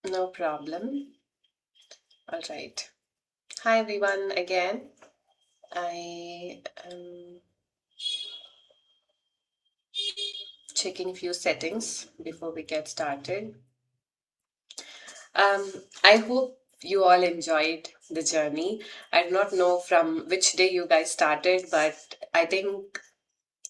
No problem. All right. Hi, everyone, again. I am checking few settings before we get started. Um, I hope you all enjoyed the journey. I do not know from which day you guys started, but I think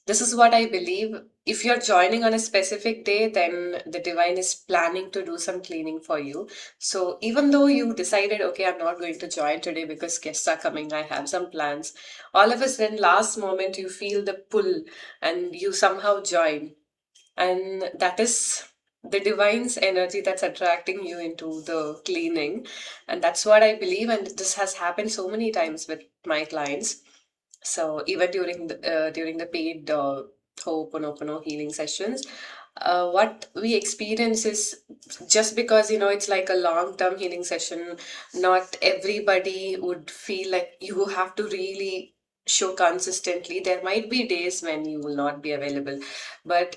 this is what I believe. If you're joining on a specific day, then the divine is planning to do some cleaning for you. So even though you decided, okay, I'm not going to join today because guests are coming, I have some plans, all of a sudden, last moment, you feel the pull and you somehow join. And that is the divine's energy that's attracting you into the cleaning. And that's what I believe. And this has happened so many times with my clients. So even during the paid Ho'oponopono healing sessions, what we experience is just because it's like a long-term healing session, not everybody would feel like you have to really show consistently. There might be days when you will not be available, but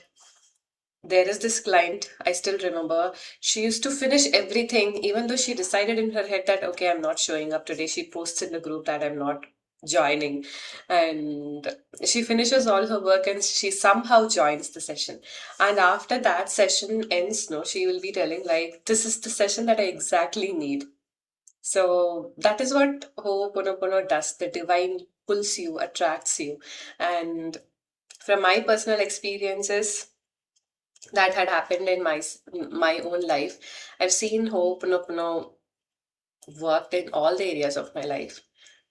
there is this client, I still remember, she used to finish everything, even though she decided in her head that, okay, I'm not showing up today. She posts in the group that I'm not joining. And she finishes all her work and she somehow joins the session. And after that session ends, no, she will be telling, like, this is the session that I exactly need. So that is what Ho'oponopono does. The divine pulls you, attracts you. And from my personal experiences, that had happened in my own life. I've seen Ho'oponopono worked in all the areas of my life.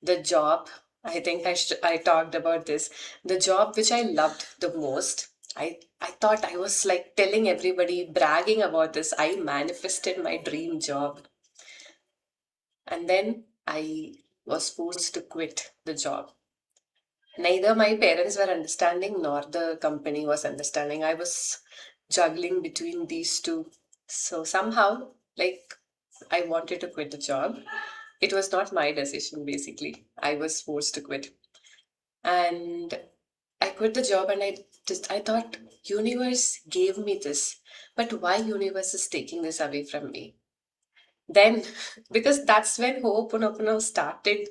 The job, I think I talked about this. The job which I loved the most. I thought I was like telling everybody, bragging about this. I manifested my dream job, and then I was forced to quit the job. Neither my parents were understanding nor the company was understanding. I was juggling between these two. So somehow, like, I wanted to quit the job. It was not my decision, basically. I was forced to quit. And I quit the job and I thought, universe gave me this. But why universe is taking this away from me? Then, because that's when Ho'oponopono started,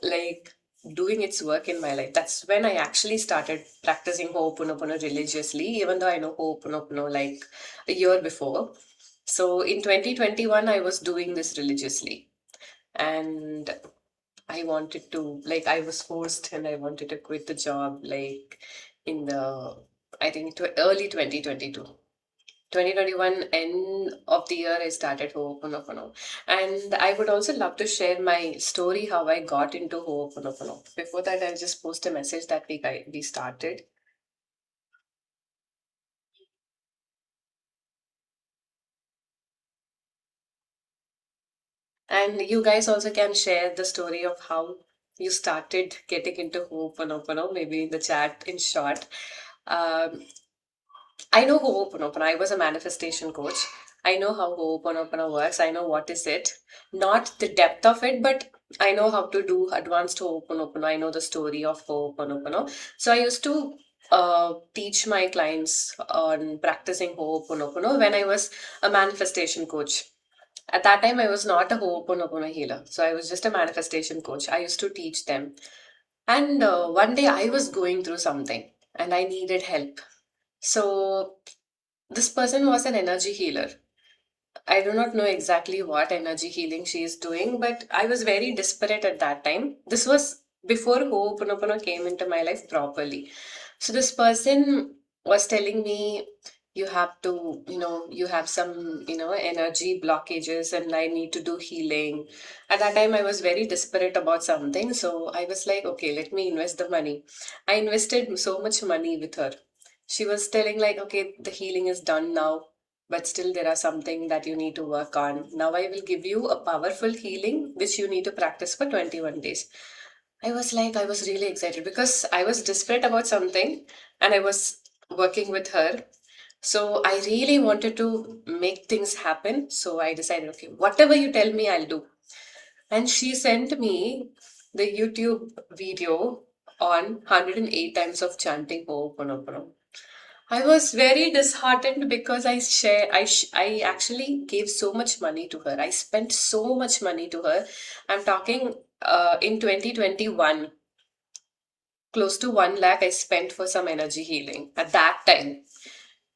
like, doing its work in my life. That's when I actually started practicing Ho'oponopono religiously, even though I know Ho'oponopono like a year before. So in 2021, I was doing this religiously. And I wanted to, like, I was forced and I wanted to quit the job, like, in the, I think, early 2022. 2021 end of the year I started Ho'oponopono. And I would also love to share my story how I got into Ho'oponopono. Before that, I'll just post a message that we started. And you guys also can share the story of how you started getting into Ho'oponopono, maybe in the chat in short. Um, I know Ho'oponopono. I was a manifestation coach. I know how Ho'oponopono works. I know what is it. Not the depth of it, but I know how to do advanced Ho'oponopono. I know the story of Ho'oponopono. So I used to teach my clients on practicing Ho'oponopono when I was a manifestation coach. At that time, I was not a Ho'oponopono healer. So I was just a manifestation coach. I used to teach them. And one day I was going through something and I needed help. So this person was an energy healer. I do not know exactly what energy healing she is doing, but I was very desperate at that time. This was before Ho'oponopono came into my life properly. So this person was telling me, you have to, you have some, energy blockages and I need to do healing. At that time, I was very desperate about something. So I was like, okay, let me invest the money. I invested so much money with her. She was telling like, okay, the healing is done now, but still there are something that you need to work on. Now I will give you a powerful healing which you need to practice for 21 days. I was like, I was really excited because I was desperate about something and I was working with her. So I really wanted to make things happen. So I decided, okay, whatever you tell me, I'll do. And she sent me the YouTube video on 108 times of chanting Ho'oponopono. I was very disheartened because I actually gave so much money to her. I spent so much money to her. I'm talking in 2021, close to 1 lakh I spent for some energy healing at that time.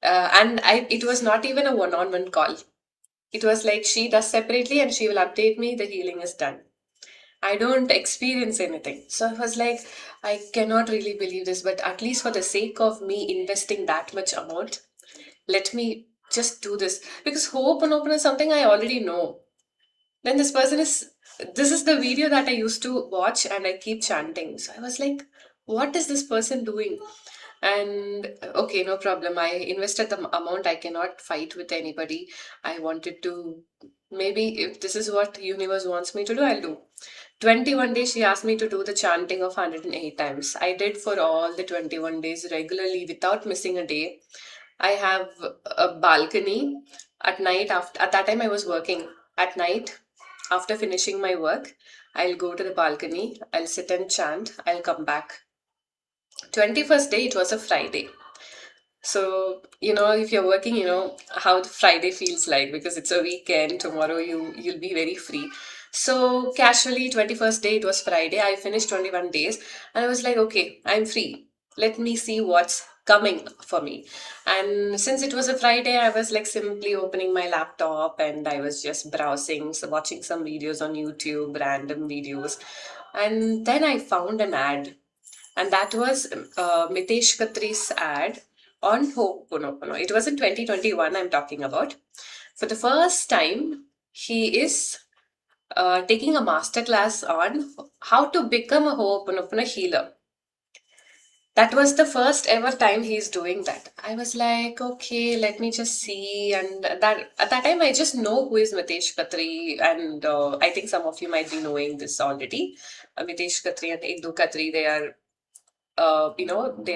And it was not even a one-on-one call. It was like she does separately and she will update me the healing is done. I don't experience anything. So I was like, I cannot really believe this, but at least for the sake of me investing that much amount, let me just do this. Because Ho'oponopono is something I already know. Then this is the video that I used to watch and I keep chanting. So I was like, what is this person doing? And okay, no problem. I invested the amount. I cannot fight with anybody. I wanted to, maybe if this is what universe wants me to do, I'll do. 21 days she asked me to do the chanting of 108 times. I did for all the 21 days regularly without missing a day. I have a balcony at night. After at that time I was working at night. After finishing my work, I'll go to the balcony. I'll sit and chant. I'll come back. 21st day, it was a Friday. So, if you're working, you know how the Friday feels like because it's a weekend. Tomorrow you'll be very free. So casually, 21st day, it was Friday. I finished 21 days and I was like, okay, I'm free. Let me see what's coming for me. And since it was a Friday, I was like simply opening my laptop and I was just browsing, so watching some videos on YouTube, random videos. And then I found an ad, and that was Mitesh Katri's ad on Ho'oponopono. It was in 2021, I'm talking about. For the first time, he is taking a masterclass on how to become a Ho'oponopono healer. That was the first ever time he's doing that. I was like, okay, let me just see. And that at that time, I just know who is Mitesh Khatri, and I think some of you might be knowing this already. Mitesh Khatri and Indu Khatri, they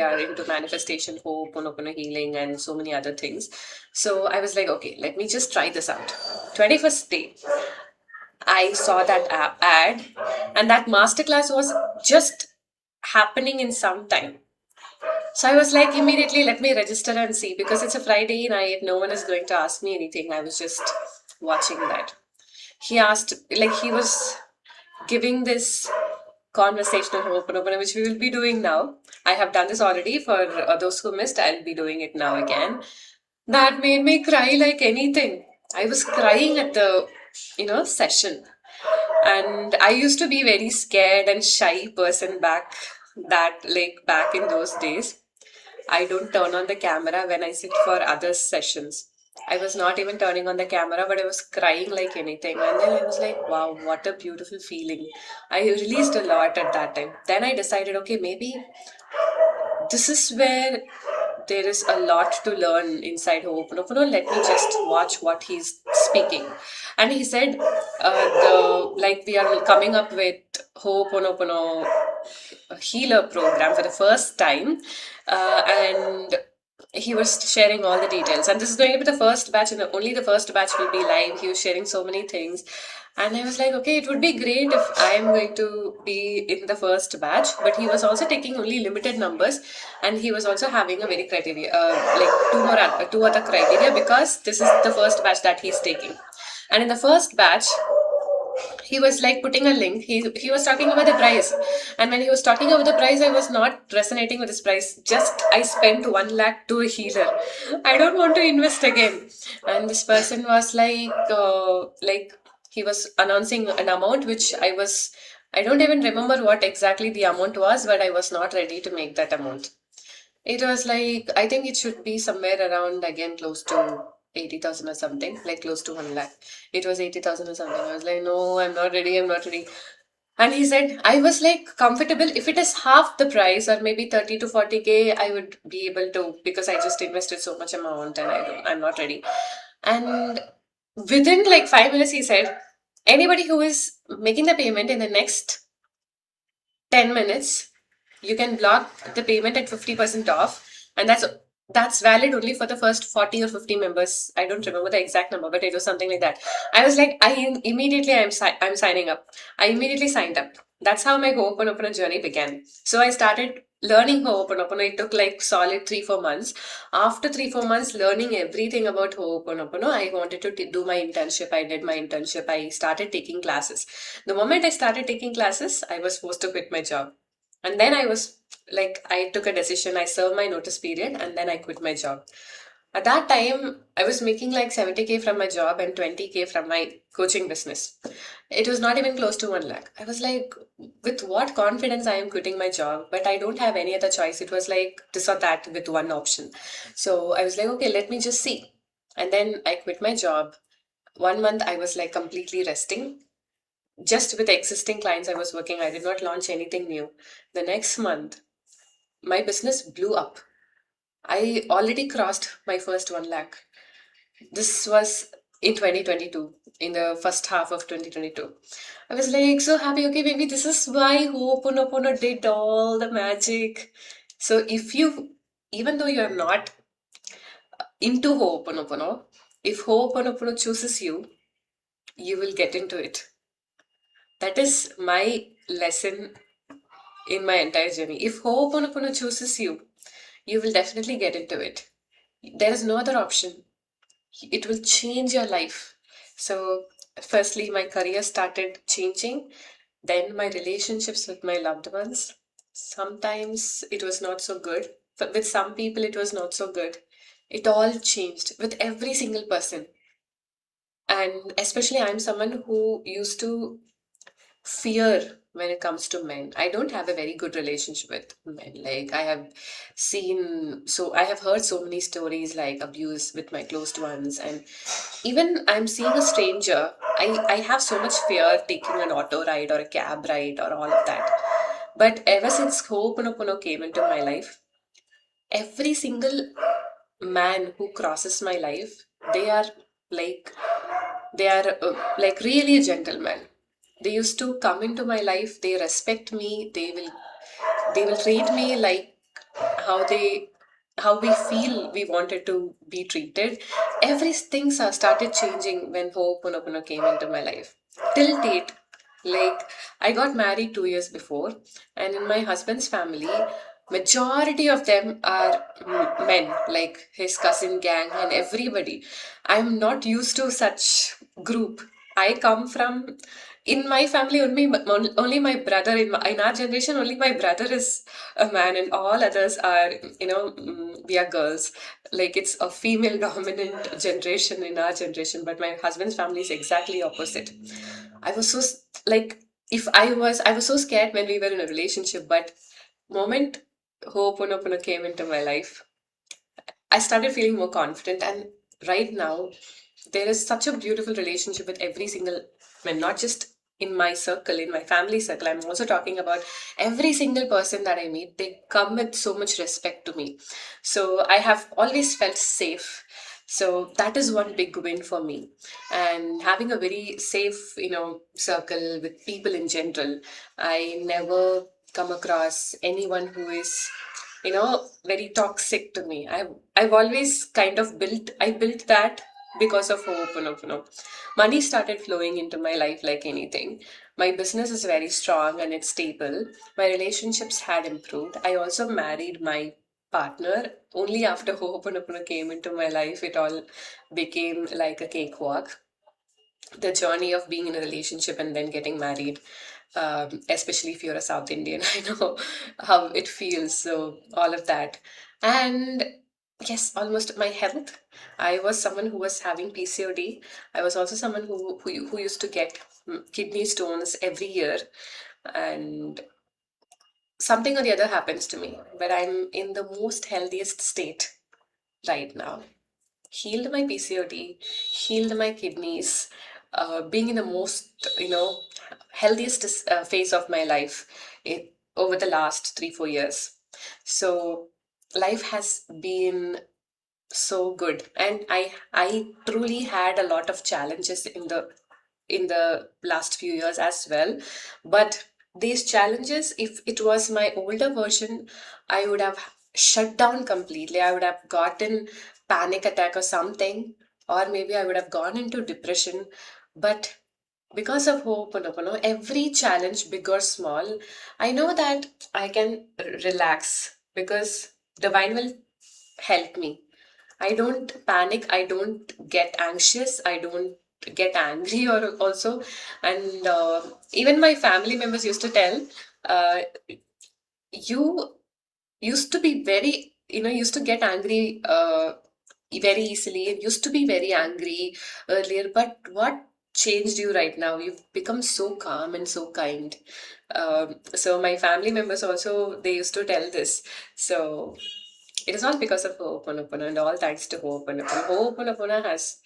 are into manifestation, hope, Ho'oponopono healing, and so many other things. So I was like, okay, let me just try this out. 21st day, I saw that ad, and that masterclass was just happening in some time. So I was like, immediately, let me register and see because it's a Friday night. No one is going to ask me anything. I was just watching that. He asked, like, he was giving this conversational Ho'oponopono, which we will be doing now. I have done this already. For those who missed, I'll be doing it now again. That made me cry like anything. I was crying at the, session. And I used to be very scared and shy person back in those days. I don't turn on the camera when I sit for other sessions. I was not even turning on the camera, but I was crying like anything. And then I was like, wow, what a beautiful feeling. I released a lot at that time. Then I decided, okay, maybe this is where there is a lot to learn inside Ho'oponopono. Let me just watch what he's speaking. And he said, we are coming up with Ho'oponopono healer program for the first time, and he was sharing all the details. And this is going to be the first batch, and only the first batch will be live. He was sharing so many things. And I was like, okay, it would be great if I am going to be in the first batch. But he was also taking only limited numbers, and he was also having a very criteria, two other criteria because this is the first batch that he's taking. And in the first batch, he was like putting a link. He was talking about the price, and when he was talking about the price, I was not resonating with his price. Just I spent 1 lakh to a healer. I don't want to invest again. And this person was like he was announcing an amount which I don't even remember what exactly the amount was, but I was not ready to make that amount. It was like, I think it should be somewhere around again close to 80,000 or something, like close to 1 lakh. It was 80,000 or something. I was like, no, I'm not ready, I'm not ready. And he said, I was like comfortable. If it is half the price or maybe 30 to 40K, I would be able to because I just invested so much amount and I'm not ready. And within like 5 minutes, he said, anybody who is making the payment in the next 10 minutes, you can block the payment at 50% off, and that's valid only for the first 40 or 50 members. I don't remember the exact number, but it was something like that. I was like, I'm signing up. I immediately signed up. That's how my Ho'oponopono journey began. So I started learning Ho'oponopono, it took like solid 3-4 months. After 3-4 months learning everything about Ho'oponopono, I wanted to do my internship. I did my internship. I started taking classes. The moment I started taking classes, I was forced to quit my job. And then I was like, I took a decision. I served my notice period and then I quit my job. At that time, I was making like 70K from my job and 20K from my coaching business. It was not even close to 1 lakh. I was like, with what confidence I am quitting my job, but I don't have any other choice. It was like this or that with one option. So I was like, okay, let me just see. And then I quit my job. 1 month I was like completely resting. Just with existing clients I was working, I did not launch anything new. The next month, my business blew up. I already crossed my first 1 lakh. This was in 2022, in the first half of 2022. I was like so happy. Okay, maybe this is why Ho'oponopono did all the magic. So if you, even though you're not into Ho'oponopono, if Ho'oponopono chooses you, you will get into it. That is my lesson in my entire journey. If Ho'oponopono chooses you, you will definitely get into it. There is no other option. It will change your life. So, firstly, my career started changing, then my relationships with my loved ones. Sometimes it was not so good, but with some people, it was not so good. It all changed with every single person. And especially, I'm someone who used to fear when it comes to men. I don't have a very good relationship with men. Like I have heard so many stories like abuse with my closed ones, and even I'm seeing a stranger, I have so much fear taking an auto ride or a cab ride or all of that. But ever since Ho'oponopono came into my life, every single man who crosses my life, they are like like really gentlemen. They used to come into my life. They respect me. They will treat me like how they how we feel we wanted to be treated. Everything started changing when Ho'oponopono came into my life. Till date, like I got married 2 years before, and in my husband's family, majority of them are men, like his cousin gang and everybody. I'm not used to such group. I come from in my family only my brother in our generation only my brother is a man and all others are we are girls, like it's a female dominant generation in our generation, but my husband's family is exactly opposite. I was so like if I was so scared when we were in a relationship, but moment Ho'oponopono came into my life, I started feeling more confident, and right now there is such a beautiful relationship with every single man, not just in my circle, in my family circle. I'm also talking about every single person that I meet. They come with so much respect to me. So I have always felt safe. So that is one big win for me. And having a very safe, circle with people in general, I never come across anyone who is very toxic to me. I've always kind of built that because of Ho'oponopono. Money started flowing into my life like anything. My business is very strong and it's stable. My relationships had improved. I also married my partner only after Ho'oponopono came into my life. It all became like a cakewalk. The journey of being in a relationship and then getting married, especially if you're a South Indian, I know how it feels. So, all of that. And yes, almost my health. I was someone who was having PCOD. I was also someone who used to get kidney stones every year. And something or the other happens to me, but I'm in the most healthiest state right now. Healed my PCOD, healed my kidneys, being in the most, healthiest phase of my life over the last 3-4 years. So life has been so good, and I truly had a lot of challenges in the last few years as well. But these challenges, if it was my older version, I would have shut down completely. I would have gotten panic attack or something, or maybe I would have gone into depression. But because of Ho'oponopono, every challenge, big or small, I know that I can relax because divine will help me. I don't panic, I don't get anxious, I don't get angry or also. And even my family members used to tell, uh, you used to be very, used to get angry very easily, used to be very angry earlier, but what changed you right now? You've become so calm and so kind. So my family members also, they used to tell this. So it is all because of Ho'oponopono and all thanks to Ho'oponopono. Ho'oponopono has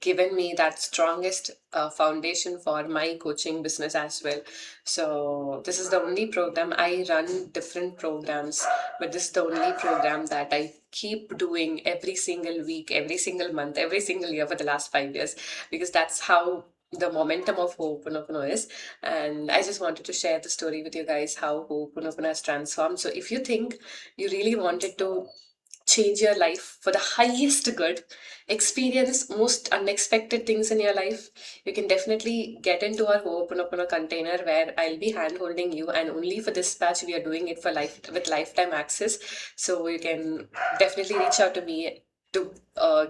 given me that strongest foundation for my coaching business as well. So this is the only program. I run different programs, but this is the only program that I keep doing every single week, every single month, every single year for the last 5 years, because that's how the momentum of Ho'oponopono is. And I just wanted to share the story with you guys how Ho'oponopono has transformed. So if you think you really wanted to change your life for the highest good, experience most unexpected things in your life, you can definitely get into our Ho'oponopono container where I'll be hand holding you, and only for this batch we are doing it for life with lifetime access. So you can definitely reach out to me to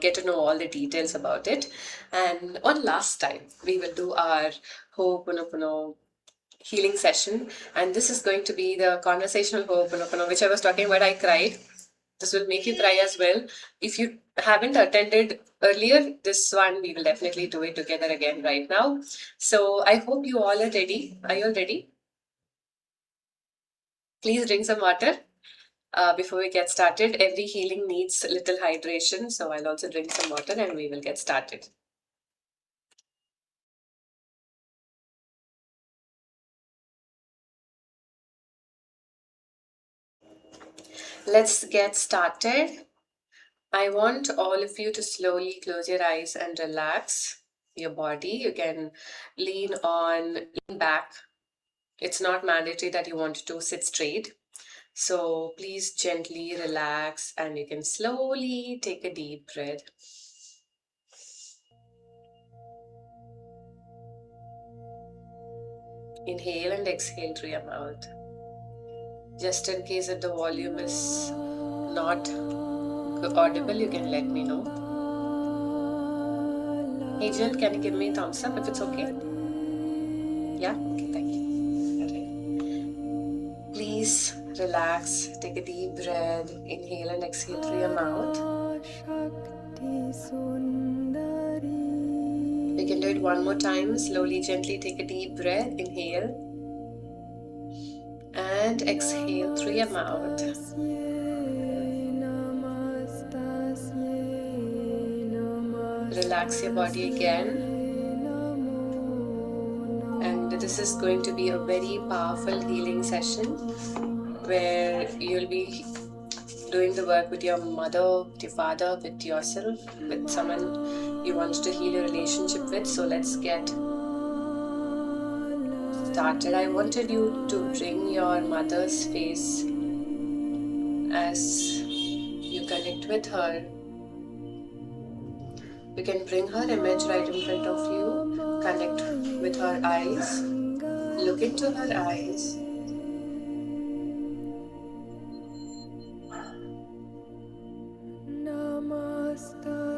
get to know all the details about it. And on last time, we will do our Ho'oponopono healing session, and this is going to be the conversational Ho'oponopono, which I was talking about. I cried. This will make you cry as well. If you haven't attended earlier, this one we will definitely do it together again right now. So I hope you all are ready. Are you all ready? Please drink some water before we get started. Every healing needs a little hydration, so I'll also drink some water and we will get started. Let's get started. I want all of you to slowly close your eyes and relax your body. You can lean back. It's not mandatory that you want to sit straight. So please gently relax and you can slowly take a deep breath. Inhale and exhale through your mouth. Just in case if the volume is not audible, you can let me know. Angel, can you give me a thumbs up if it's okay? Yeah? Okay, thank you. Alright. Please relax, take a deep breath, inhale and exhale through your mouth. We can do it one more time. Slowly, gently take a deep breath, inhale and exhale through your mouth. Relax your body again. And this is going to be a very powerful healing session where you'll be doing the work with your mother, with your father, with yourself, with someone you want to heal your relationship with. So let's get started. I wanted you to bring your mother's face as you connect with her. You can bring her image right in front of you. Connect with her eyes. Look into her eyes.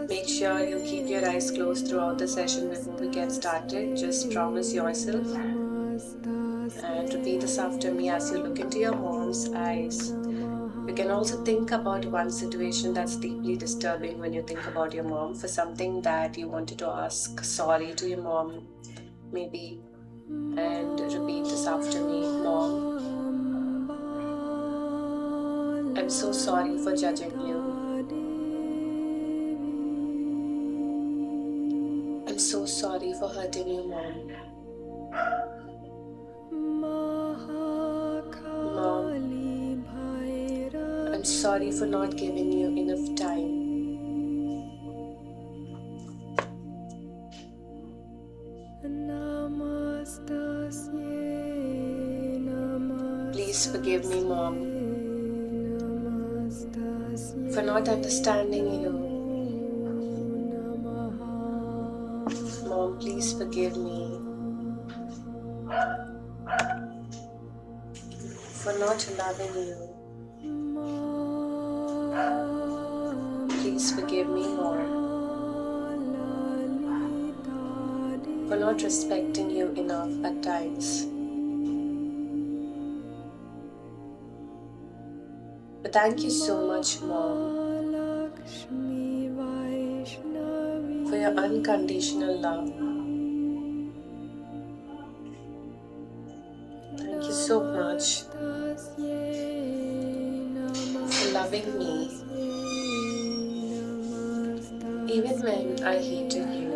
Make sure you keep your eyes closed throughout the session before we get started. Just promise yourself and repeat this after me as you look into your mom's eyes. You can also think about one situation that's deeply disturbing when you think about your mom, for something that you wanted to ask sorry to your mom, maybe, and repeat this after me. Mom, I'm so sorry for judging you. I'm so sorry for hurting you, Mom. Mom, I'm sorry for not giving you enough time. Please forgive me, Mom, for not understanding you. Mom, please forgive me. for not loving you. Please forgive me more for not respecting you enough at times. But thank you so much, Mom, for your unconditional love. Thank you so much for loving me even when I hated you.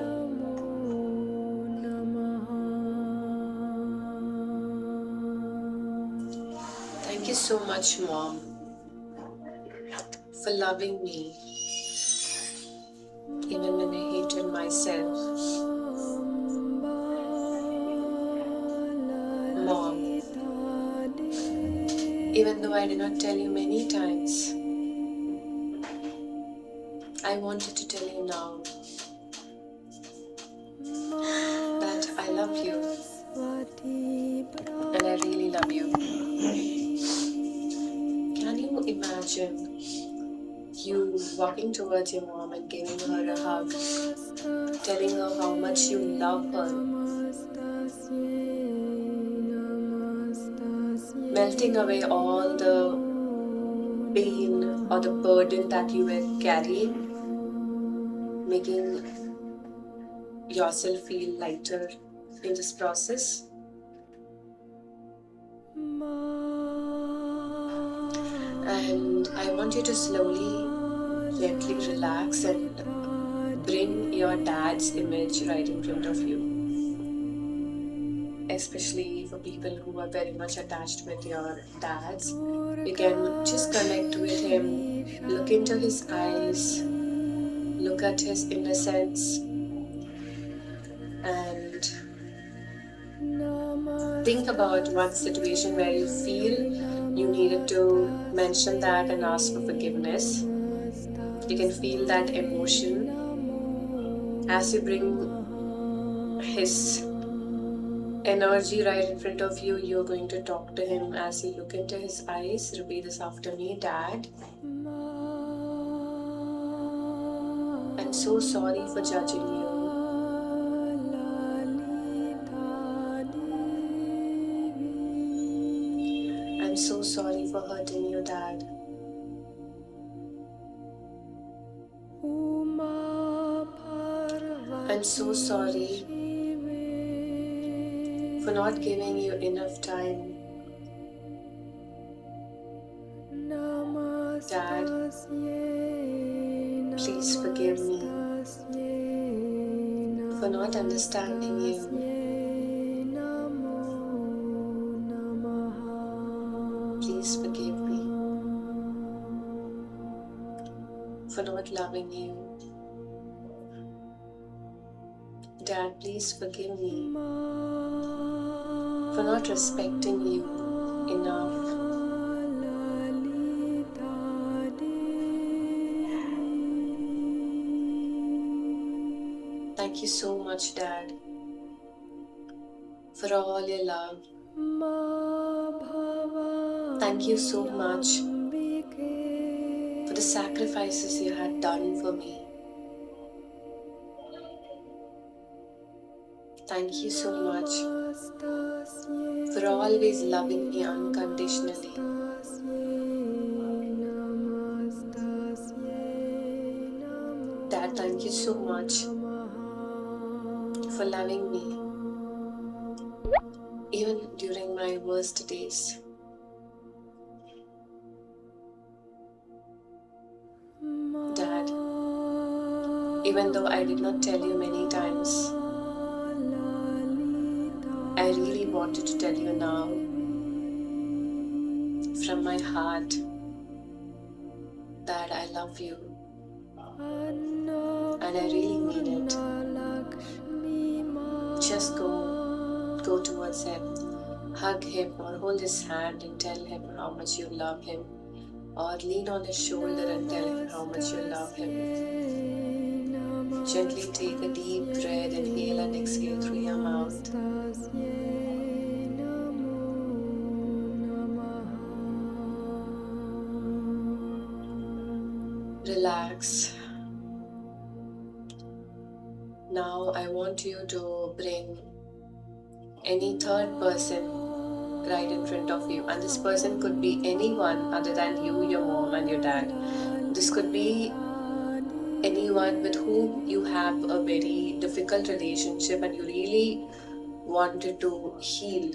Thank you so much, Mom, for loving me even when I hated myself. Mom, even though I did not tell you many times, I wanted to tell you now that I love you and I really love you. Can you imagine you walking towards your mom and giving her a hug, telling her how much you love her, melting away all the pain or the burden that you were carrying, making yourself feel lighter in this process? And I want you to slowly, gently relax and bring your dad's image right in front of you. Especially for people who are very much attached with your dads, you can just connect with him, look into his eyes, look at his innocence, and think about one situation where you feel you needed to mention that and ask for forgiveness. You can feel that emotion as you bring his energy right in front of you. You're going to talk to him as you look into his eyes. Repeat this after me. Dad, I'm so sorry for judging you. I'm so sorry for hurting you, Dad. I'm so sorry for not giving you enough time. Dad, please forgive me for not understanding you. Please forgive me for not loving you. Dad, please forgive me for not respecting you enough. Thank you so much, Dad, for all your love. Thank you so much for the sacrifices you had done for me. Thank you so much for always loving me unconditionally. Dad, thank you so much for loving me even during my worst days. Dad, even though I did not tell you many times, I really wanted to tell you now from my heart that I love you and I really mean it. Just go towards him, hug him or hold his hand and tell him how much you love him, or lean on his shoulder and tell him how much you love him. Gently take a deep breath, inhale and exhale through your mouth. relax. Now I want you to bring any third person right in front of you, and this person could be anyone other than you, your mom, and your dad. This could be anyone with whom you have a very difficult relationship and you really wanted to heal.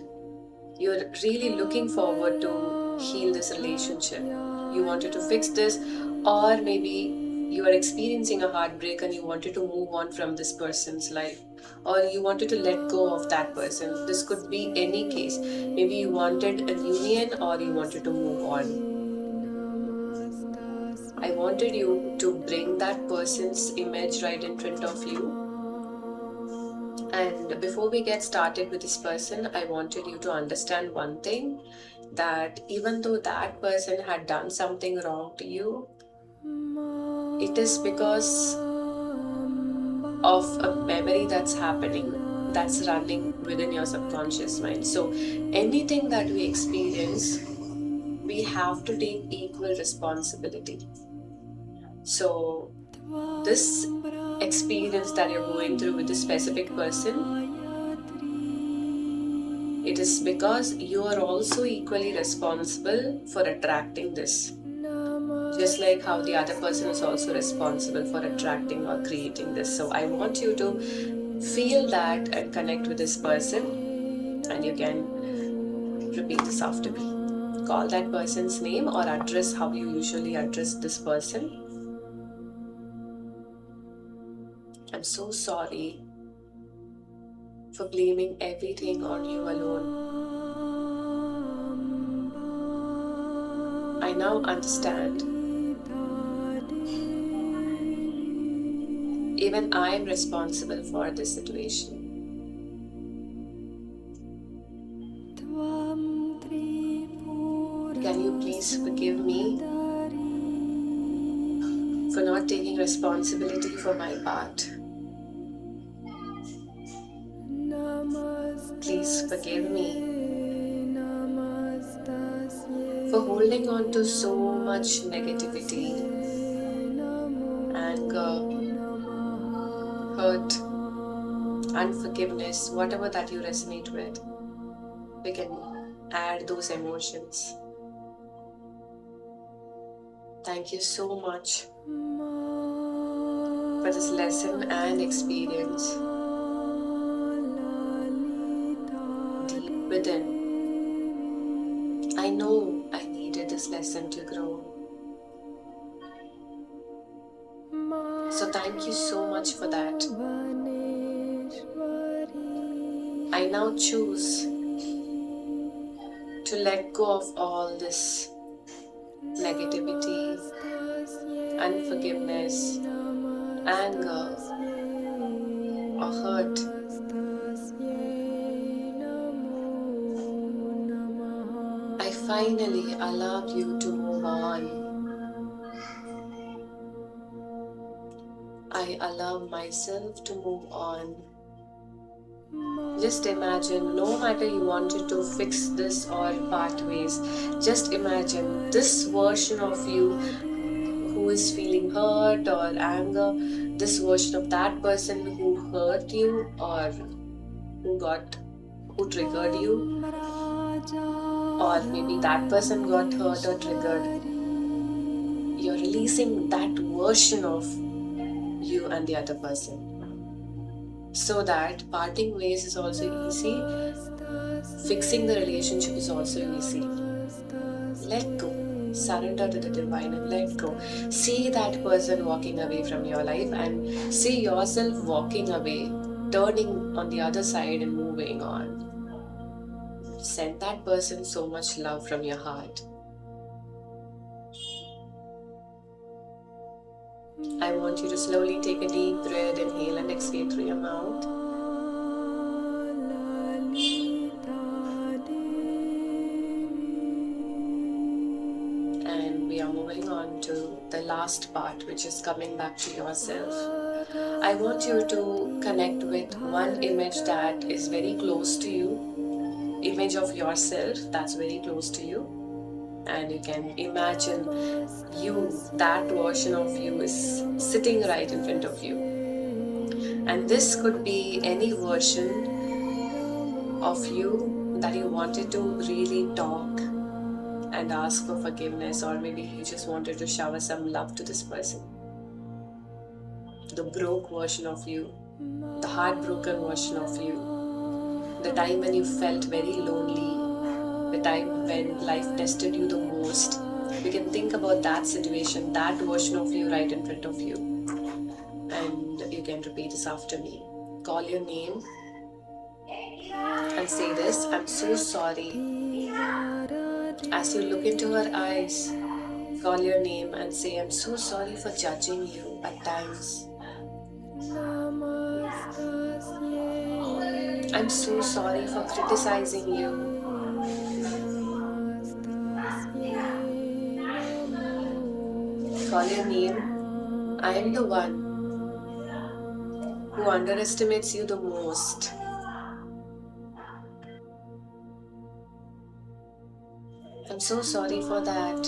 You're really looking forward to heal this relationship. You wanted to fix this, or maybe you are experiencing a heartbreak and you wanted to move on from this person's life, or you wanted to let go of that person. This could be any case. Maybe you wanted a union or you wanted to move on. I wanted you to bring that person's image right in front of you. And before we get started with this person, I wanted you to understand one thing, that even though that person had done something wrong to you, it is because of a memory that's happening, that's running within your subconscious mind. So anything that we experience, we have to take equal responsibility. So this experience that you're going through with this specific person, it is because you are also equally responsible for attracting this. Just like how the other person is also responsible for attracting or creating this. So I want you to feel that and connect with this person, and you can repeat this after me. Call that person's name or address how you usually address this person. I'm so sorry for blaming everything on you alone. I now understand. Even I am responsible for this situation. Can you please forgive me for not taking responsibility for my part? Please forgive me for holding on to so much negativity, anger, hurt, unforgiveness, whatever that you resonate with. We can add those emotions. Thank you so much for this lesson and experience. Deep within, I know I needed this lesson to grow. So thank you so much for that. I now choose to let go of all this negativity, unforgiveness, anger, or hurt. I finally allowed you to move on. I allow myself to move on. Just imagine, no matter you wanted to fix this or part ways, just imagine this version of you who is feeling hurt or anger, this version of that person who hurt you or who triggered you, or maybe that person got hurt or triggered. You're releasing that version of you and the other person, so that parting ways is also easy, fixing the relationship is also easy. Let go. Surrender to the divine and let go. See that person walking away from your life and see yourself walking away, turning on the other side and moving on. Send that person so much love from your heart. I want you to slowly take a deep breath, inhale and exhale through your mouth. And we are moving on to the last part, which is coming back to yourself. I want you to connect with one image that is very close to you, image of yourself that's very close to you. and you can imagine that version of you is sitting right in front of you. And this could be any version of you that you wanted to really talk and ask for forgiveness, or maybe you just wanted to shower some love to this person. The broke version of you, the heartbroken version of you, the time when you felt very lonely, the time when life tested you the most. You can think about that situation, that version of you right in front of you. And you can repeat this after me. Call your name and say this: I'm so sorry. As you look into her eyes, call your name and say, I'm so sorry for judging you at times. I'm so sorry for criticizing you. Call your name. I am the one who underestimates you the most. I'm so sorry for that.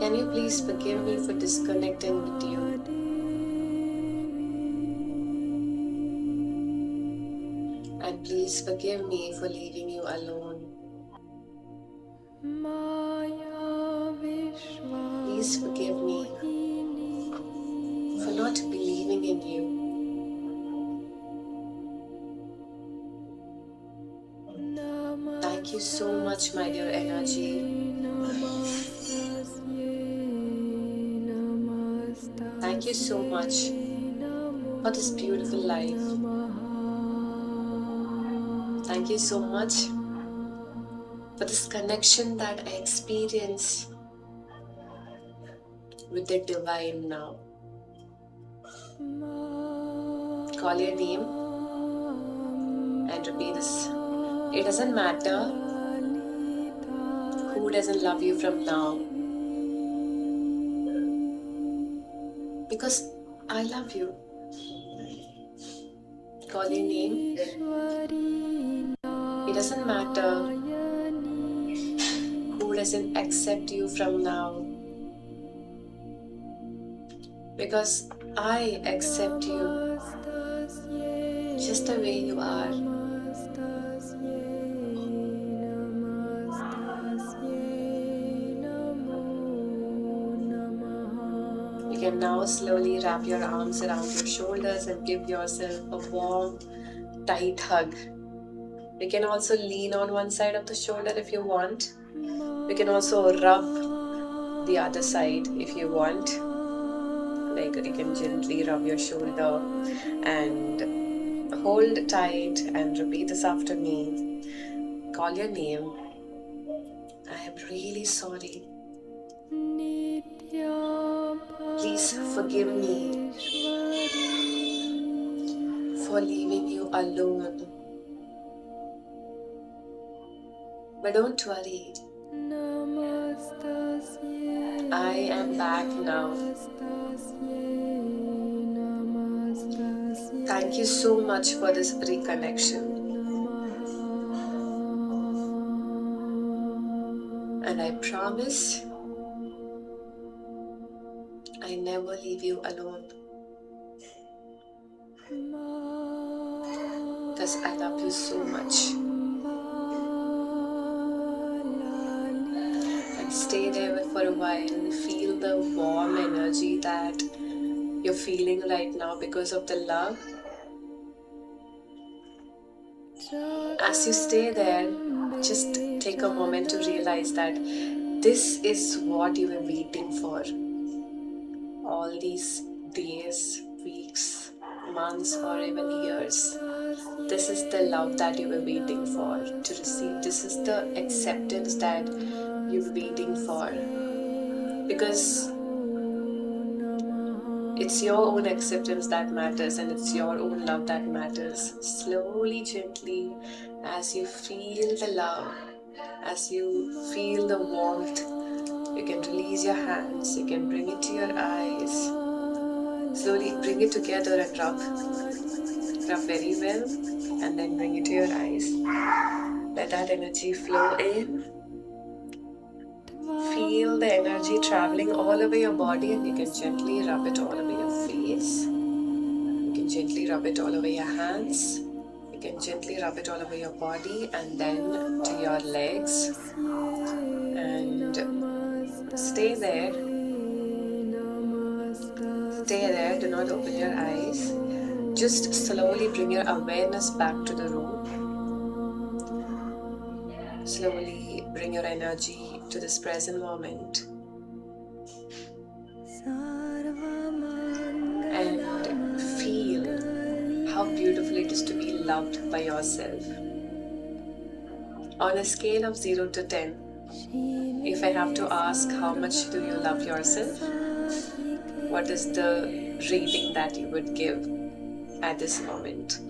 Can you please forgive me for disconnecting with you? And please forgive me for leaving you alone. Please forgive me for not believing in you. Thank you so much, my dear energy. Thank you so much for this beautiful life. Thank you so much for this connection that I experience with the divine now. Call your name and repeat this. It doesn't matter who doesn't love you from now, because I love you. Call your name. It doesn't matter who doesn't accept you from now, because I accept you just the way you are. You can now slowly wrap your arms around your shoulders and give yourself a warm, tight hug. You can also lean on one side of the shoulder if you want. You can also rub the other side if you want. Like, you can gently rub your shoulder and hold tight and repeat this after me. Call your name. I am really sorry. Please forgive me for leaving you alone. But don't worry, I am back now. Thank you so much for this reconnection. And I promise I never leave you alone. Because I love you so much. And stay there for a while and feel the warm energy that you're feeling right now because of the love. As you stay there, just take a moment to realize that this is what you were waiting for. All these days, weeks, months, or even years. This is the love that you were waiting for to receive. This is the acceptance that you were waiting for. Because it's your own acceptance that matters, and it's your own love that matters. Slowly, gently, as you feel the love, as you feel the warmth, you can release your hands, you can bring it to your eyes. Slowly bring it together and rub very well, and then bring it to your eyes. Let that energy flow in. Feel the energy traveling all over your body, and you can gently rub it all over your face. You can gently rub it all over your hands. You can gently rub it all over your body and then to your legs. And stay there. Stay there. Do not open your eyes. Just slowly bring your awareness back to the room. Slowly bring your energy to this present moment. And feel how beautiful it is to be loved by yourself. On a scale of 0 to 10, if I have to ask how much do you love yourself, what is the rating that you would give at this moment?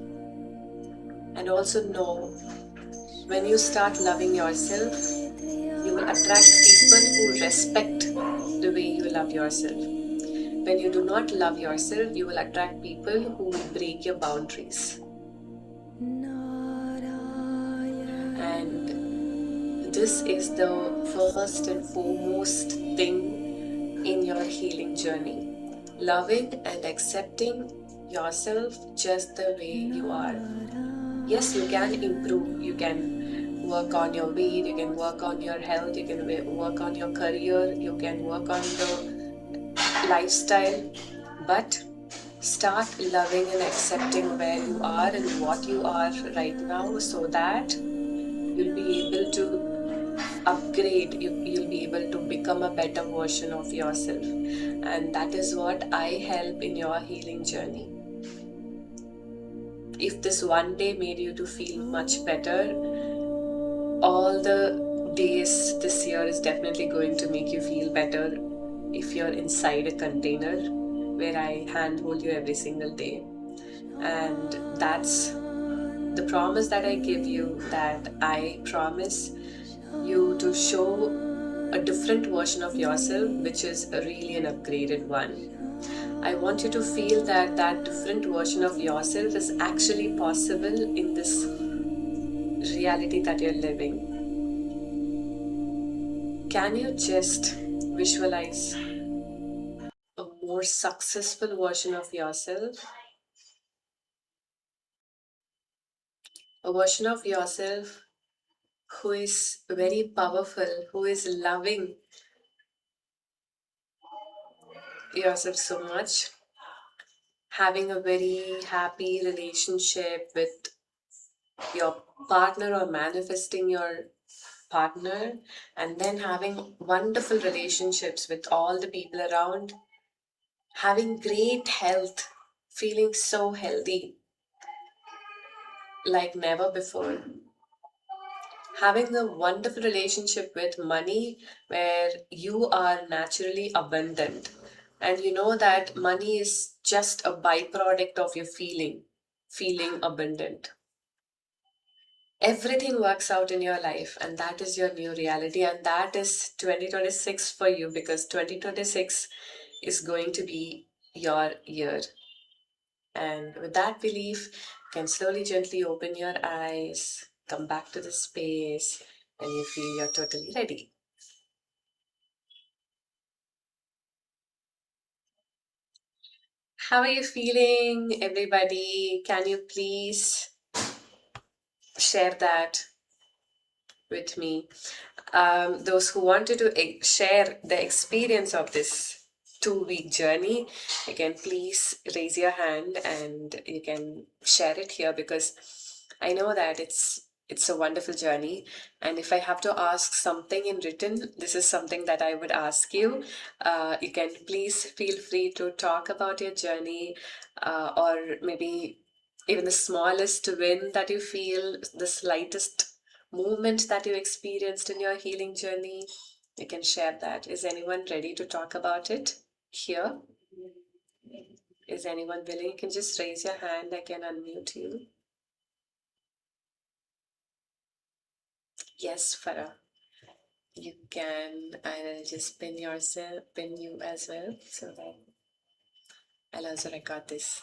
And also know, when you start loving yourself, you will attract people who respect the way you love yourself. When you do not love yourself, you will attract people who will break your boundaries. And this is the first and foremost thing in your healing journey. Loving and accepting yourself just the way you are. Yes, you can improve. You can work on your weight, you can work on your health, you can work on your career, you can work on the lifestyle, but start loving and accepting where you are and what you are right now, so that you'll be able to upgrade, you'll be able to become a better version of yourself. And that is what I help in your healing journey. If this one day made you to feel much better, all the days this year is definitely going to make you feel better if you're inside a container where I handhold you every single day. And that's the promise that I give you, that I promise you to show a different version of yourself, which is really an upgraded one. I want you to feel that that different version of yourself is actually possible in this reality that you're living. Can you just visualize a more successful version of yourself? A version of yourself who is very powerful, who is loving yourself so much, having a very happy relationship with your partner or manifesting your partner, and then having wonderful relationships with all the people around, having great health, feeling so healthy like never before, having a wonderful relationship with money where you are naturally abundant, and you know that money is just a byproduct of your feeling abundant. Everything works out in your life, and that is your new reality, and that is 2026 for you, because 2026 is going to be your year. And with that belief, you can slowly gently open your eyes, come back to the space, and you feel you're totally ready. How are you feeling, everybody? Can you please share that with me? Those who wanted to share the experience of this 2 week journey, you can please raise your hand and you can share it here, because I know that it's a wonderful journey. And if I have to ask something in written, this is something that I would ask you. You can please feel free to talk about your journey, or maybe even the smallest win that you feel, the slightest movement that you experienced in your healing journey. You can share that. Is anyone ready to talk about it here? Is anyone willing? You can just raise your hand. I can unmute you. Yes, Farah. You can. I'll just pin you as well, so that I'll also record this.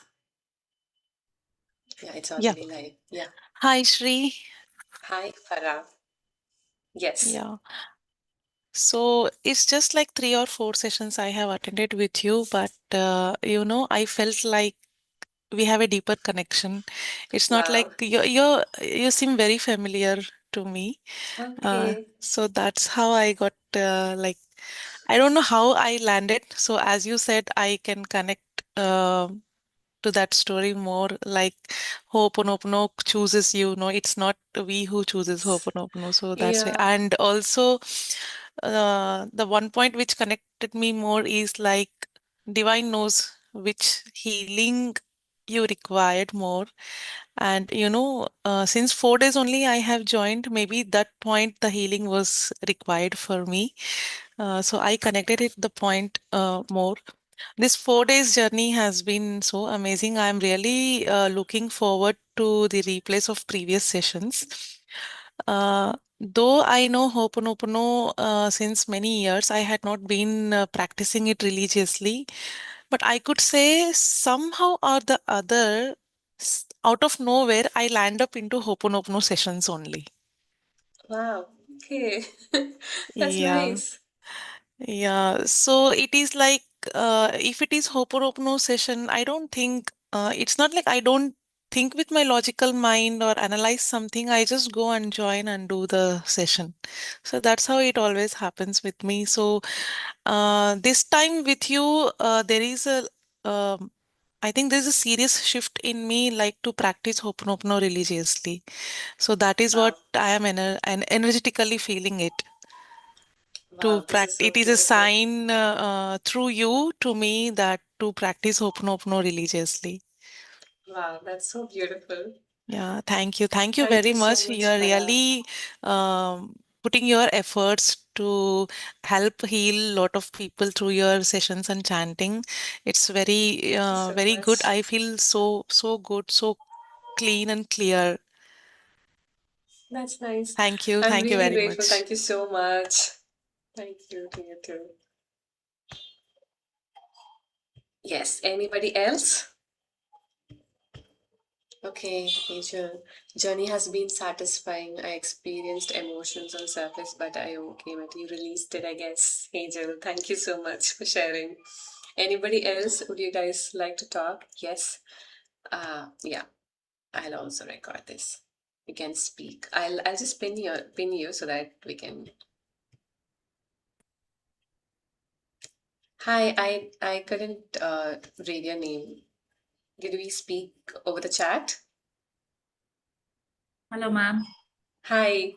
Yeah, it's Yeah. already live. Yeah. Hi, Shri. Hi, Farah. Yes. Yeah. So it's just like 3 or 4 sessions I have attended with you, but I felt like we have a deeper connection. It's not like Wow. you seem very familiar to me. Okay. So that's how I got like I don't know how I landed. So as you said, I can connect to that story more like Ho'oponopono chooses you. No, it's not we who chooses Ho'oponopono. So that's why. Yeah. And also, the one point which connected me more is like divine knows which healing you required more. And since 4 days only I have joined, maybe that point the healing was required for me. So I connected it the point more. This 4 days journey has been so amazing. I'm really looking forward to the replays of previous sessions. Though I know Ho'oponopono since many years, I had not been practicing it religiously. But I could say somehow or the other, out of nowhere, I land up into Ho'oponopono sessions only. Wow. Okay. That's Yeah. nice. Yeah, so it is like if it is Ho'oponopono session, I don't think it's not like I don't think with my logical mind or analyze something. I just go and join and do the session. So that's how it always happens with me. So this time with you, there is I think there's a serious shift in me, like to practice Ho'oponopono religiously. So that is Wow. what I am and energetically feeling it to Wow. This is practice. so It is a beautiful. sign through you to me that to practice Ho'oponopono religiously. Wow. That's so beautiful. Yeah, thank you. Thank you Thank very you so much. much, You are Farah. really putting your efforts to help heal a lot of people through your sessions and chanting. It's Thank you so very good. much. I feel so good, so clean and clear. That's nice. Thank you. I'm Thank you really very grateful. much. Thank you so much. Thank you to you too. Yes. Anybody else? Okay, Angel. Journey has been satisfying. I experienced emotions on surface, but I overcame it. You released it, I guess. Angel, thank you so much for sharing. Anybody else? Would you guys like to talk? Yes. Yeah. I'll also record this. You can speak. I'll just pin you so that we can. Hi, I couldn't read your name. Did we speak over the chat? Hello, ma'am. Hi.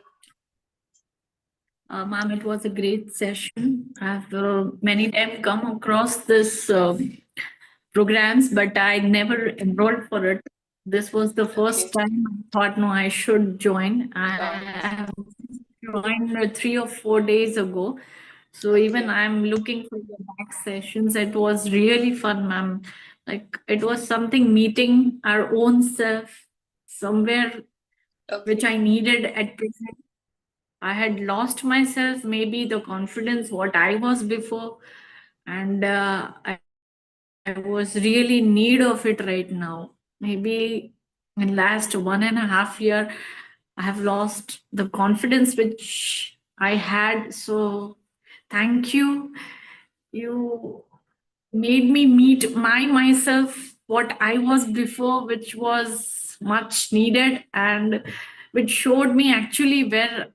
Ma'am, it was a great session. I've many times come across this programs, but I never enrolled for it. This was the Okay. first time I thought, no, I should join. I Wow. have joined 3 or 4 days ago. So even Okay. I'm looking for the back sessions. It was really fun, ma'am. Like it was something meeting our own self somewhere which Okay. I needed at present. I had lost myself, maybe the confidence what I was before, and I was really in need of it right now. Maybe in last 1.5 year, I have lost the confidence which I had. So thank you. You made me meet myself what I was before, which was much needed and which showed me actually where